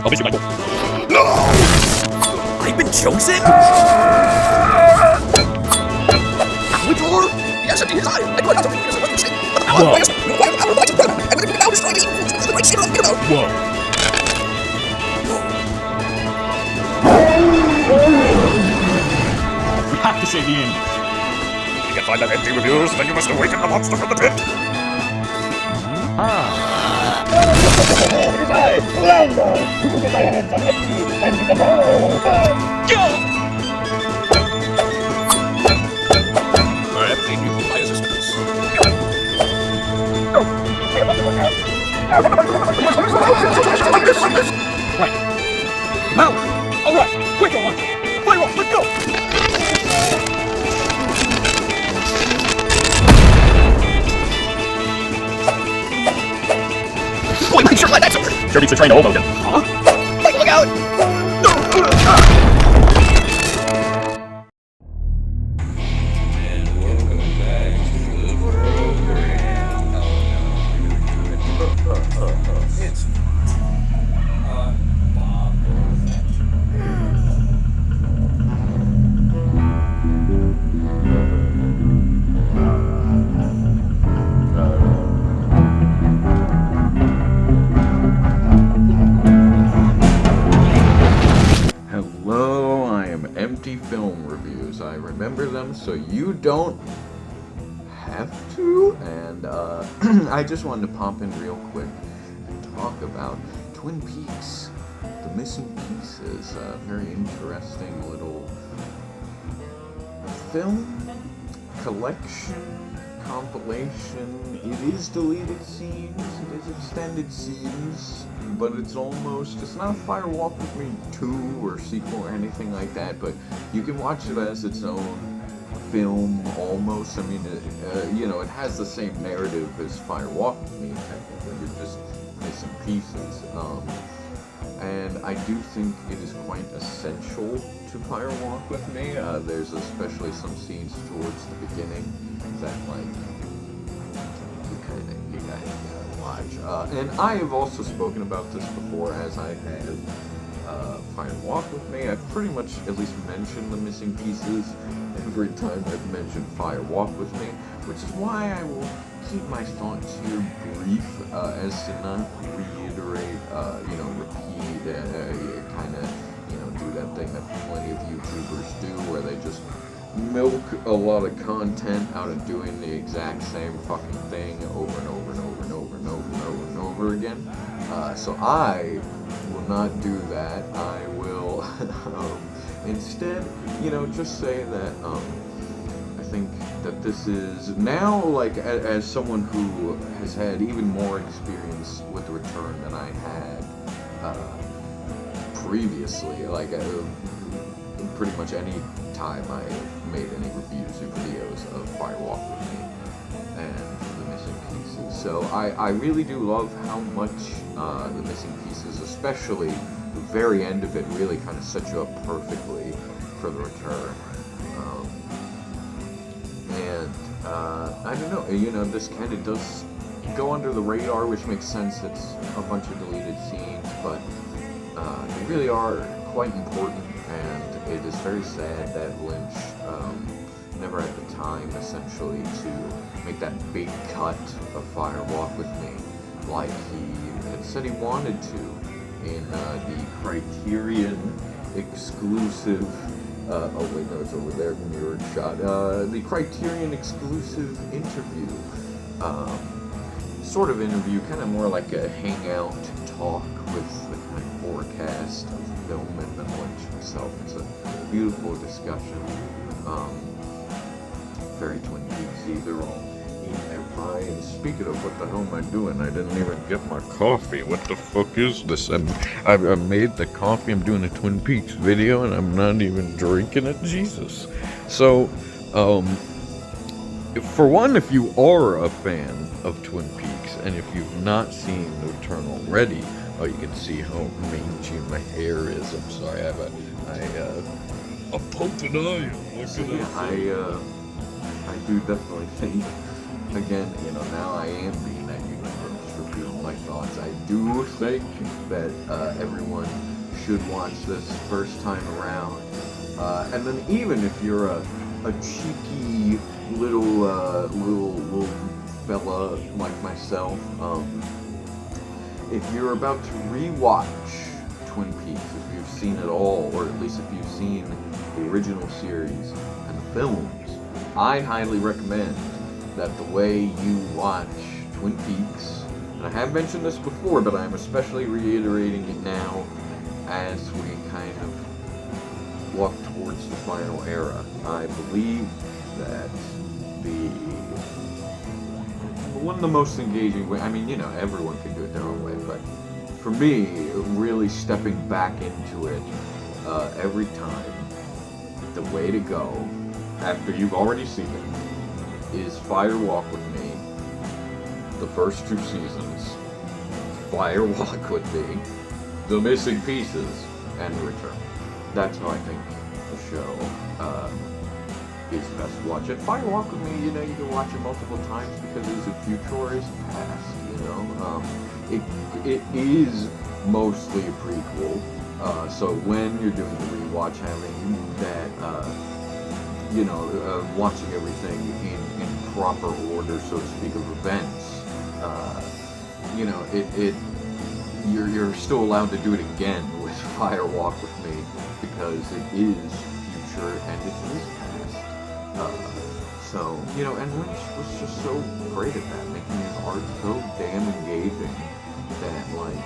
I'll miss you, Michael. No! I've been chosen? Victor! Yes, it is I. I know not to because of what you say. But the power of and when it now destroy the evil to the right shit of the Whoa. We have to save the angels. If you can find that empty reviews, then you must awaken the monster from the pit. I need my assistance. Right. Now! Alright! Quick on! Fire off! Let's go! Boy, make sure that's over! Sure beats the train to Hoboken. Huh? Hey, look out! Hello, I am Empty Film Reviews. I remember them so you don't have to, and I just wanted to pop in real quick and talk about Twin Peaks, The Missing Pieces, a very interesting little film collection, compilation. It is deleted scenes, it is extended scenes, but it's not a Fire Walk With Me 2 or sequel or anything like that, but you can watch it as its own film almost. I mean, it has the same narrative as Fire Walk With Me, technically. You're just missing pieces. And I do think it is quite essential to Fire Walk With Me. There's especially some scenes towards the beginning that, like, you gotta watch. And I have also spoken about this before, as I have Fire Walk With Me. I've pretty much at least mentioned the missing pieces every time I've mentioned Fire Walk With Me, which is why I will keep my thoughts here brief, as to not reiterate, repeat, kind of, do that thing that plenty of YouTubers do, where they just milk a lot of content out of doing the exact same fucking thing over and over and over and over and over and over and over again. So I will not do that. I will instead, just say that I think that this is now, like, as someone who has had even more experience with the Return than I had previously, like pretty much any time I made any reviews or videos of Fire Walk With Me and The Missing Pieces. So I really do love how much The Missing Pieces, especially the very end of it, really kind of sets you up perfectly for The Return. I don't know, this kind of does go under the radar, which makes sense. It's a bunch of deleted scenes, but they really are quite important, and it is very sad that Lynch never had the time, essentially, to make that big cut of Fire Walk With Me, like he had said he wanted to in the Criterion exclusive, oh wait, no, it's over there, mirrored shot, the Criterion exclusive interview, sort of interview, kind of more like a hangout talk with the kind of forecast of film and Lynch himself. It's a beautiful discussion, very Twin Peaks-y. They're all eating their pie. And speaking of, what the hell am I doing? I didn't even get my coffee. What the fuck is this? I've made the coffee. I'm doing a Twin Peaks video, and I'm not even drinking it. Jesus. So, for one, if you are a fan of Twin Peaks, and if you've not seen The Return already, you can see how mangy my hair is. I'm sorry, I have a pumping eye. Look at that. I do definitely think, again, now I am being that YouTuber, just repeating my thoughts. I do think that everyone should watch this first time around. And then even if you're a cheeky little fella like myself, if you're about to rewatch Twin Peaks, if you've seen it all, or at least if you've seen the original series and the films, I highly recommend that the way you watch Twin Peaks, and I have mentioned this before, but I'm especially reiterating it now as we kind of walk towards the final era. I believe that one of the most engaging way, I mean, you know, everyone can do it their own way, but for me, really stepping back into it every time, the way to go, after you've already seen it, is Fire Walk with Me, the first 2 seasons, Fire Walk with Me, The Missing Pieces, and The Return. That's how I think the show is best to watch it. Fire Walk with Me, you know, you can watch it multiple times because it is a future or is a past, you know. It is mostly a prequel, so when you're doing the rewatch, having that, watching everything in proper order, so to speak, of events, you're still allowed to do it again with Fire Walk with Me because it is future and it is past. And Lynch was just so great at that, making his art so damn engaging that, like,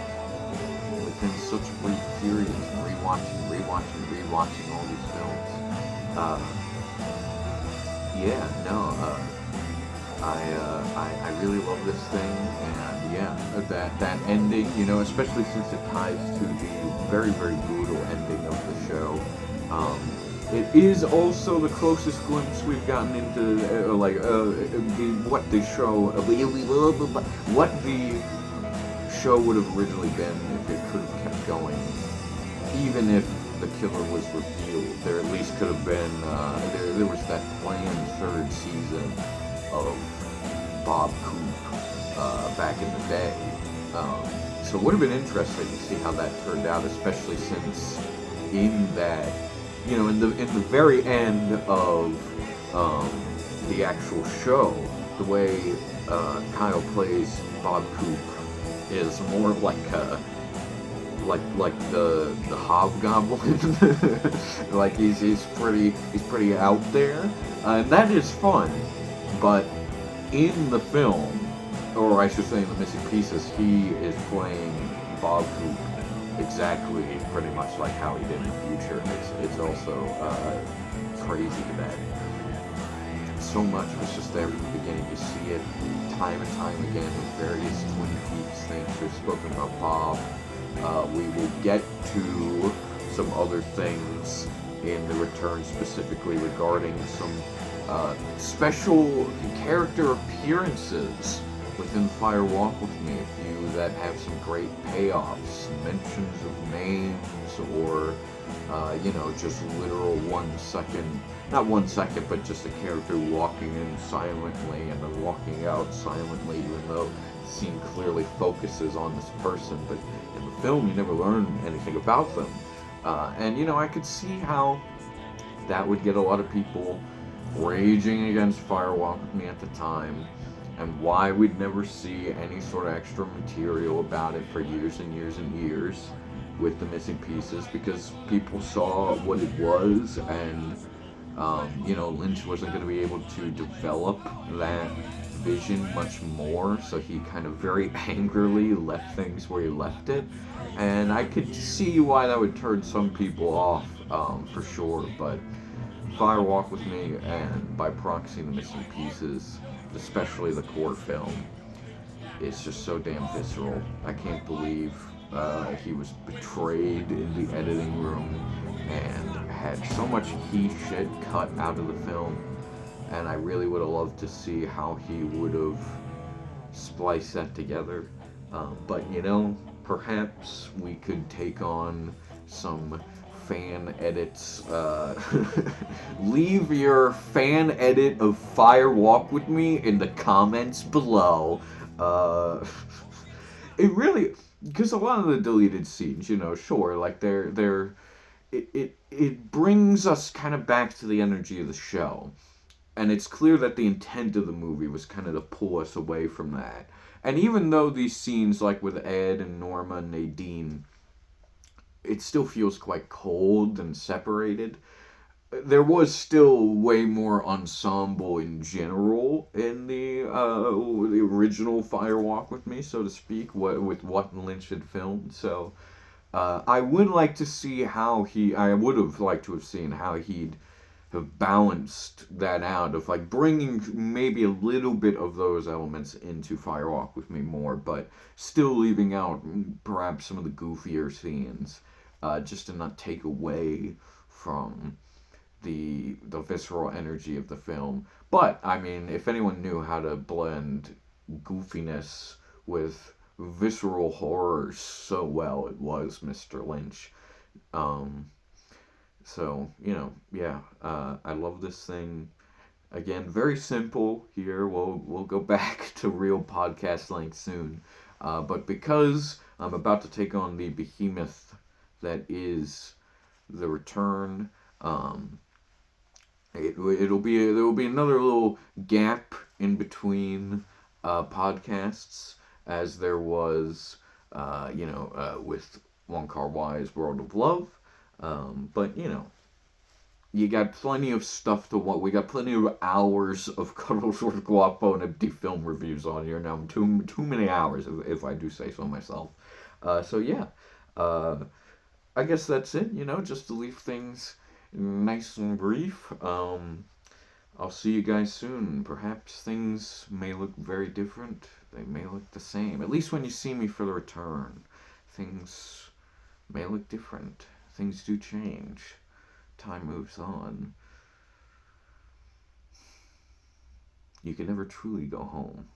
within such a brief period, rewatching all these films, I really love this thing, and that ending, you know, especially since it ties to the very, very brutal ending of the show. It is also the closest glimpse we've gotten into what the show would have originally been if it could have kept going. Even if the killer was revealed, there at least could have been there was that planned 3rd season of Bob Coop back in the day. So it would have been interesting to see how that turned out, especially since in that. You know, in the very end of the actual show, the way Kyle plays Bob Coop is more like the hobgoblin. Like he's pretty out there, and that is fun. But in the film, or I should say in The Missing Pieces, he is playing Bob Coop exactly pretty much like how he did in the future. It's also crazy that so much was just there from the beginning. You see it time and time again with various Twin Peaks things. We've spoken about Bob. We will get to some other things in The Return, specifically regarding some special character appearances within Fire Walk with Me, a few that have some great payoffs, mentions of names, or just literal 1 second, not 1 second, but just a character walking in silently and then walking out silently, even though the scene clearly focuses on this person, but in the film you never learn anything about them. I could see how that would get a lot of people raging against Fire Walk with Me at the time, and why we'd never see any sort of extra material about it for years and years and years with The Missing Pieces, because people saw what it was, and Lynch wasn't going to be able to develop that vision much more, so he kind of very angrily left things where he left it, and I could see why that would turn some people off, for sure. But Fire Walk with Me, and by proxy The Missing Pieces, especially the core film, it's just so damn visceral. I can't believe he was betrayed in the editing room and had so much key shit cut out of the film, and I really would have loved to see how he would have spliced that together. But perhaps we could take on some fan edits. Leave your fan edit of Fire Walk with Me in the comments below. It really, because a lot of the deleted scenes, sure, like it brings us kind of back to the energy of the show. And it's clear that the intent of the movie was kind of to pull us away from that. And even though these scenes, like with Ed and Norma and Nadine, it still feels quite cold and separated, there was still way more ensemble in general in the original Fire Walk with Me, so to speak, with what Lynch had filmed. So I would like to see I would have liked to have seen how he'd have balanced that out of like bringing maybe a little bit of those elements into Fire Walk with Me more, but still leaving out perhaps some of the goofier scenes, just to not take away from the visceral energy of the film. But I mean, if anyone knew how to blend goofiness with visceral horror so well, it was Mr. Lynch. So yeah, I love this thing. Again, very simple here. We'll go back to real podcast length soon, but because I'm about to take on the behemoth that is The Return, there will be another little gap in between podcasts, as there was with Wong Kar-wai's World of Love. But you got plenty of stuff to watch. We got plenty of hours of Cuddles with Guapo and empty film reviews on here now. Too many hours, if I do say so myself. So yeah, I guess that's it. Just to leave things nice and brief. I'll see you guys soon. Perhaps things may look very different. They may look the same. At least when you see me for The Return, things may look different. Things do change. Time moves on. You can never truly go home.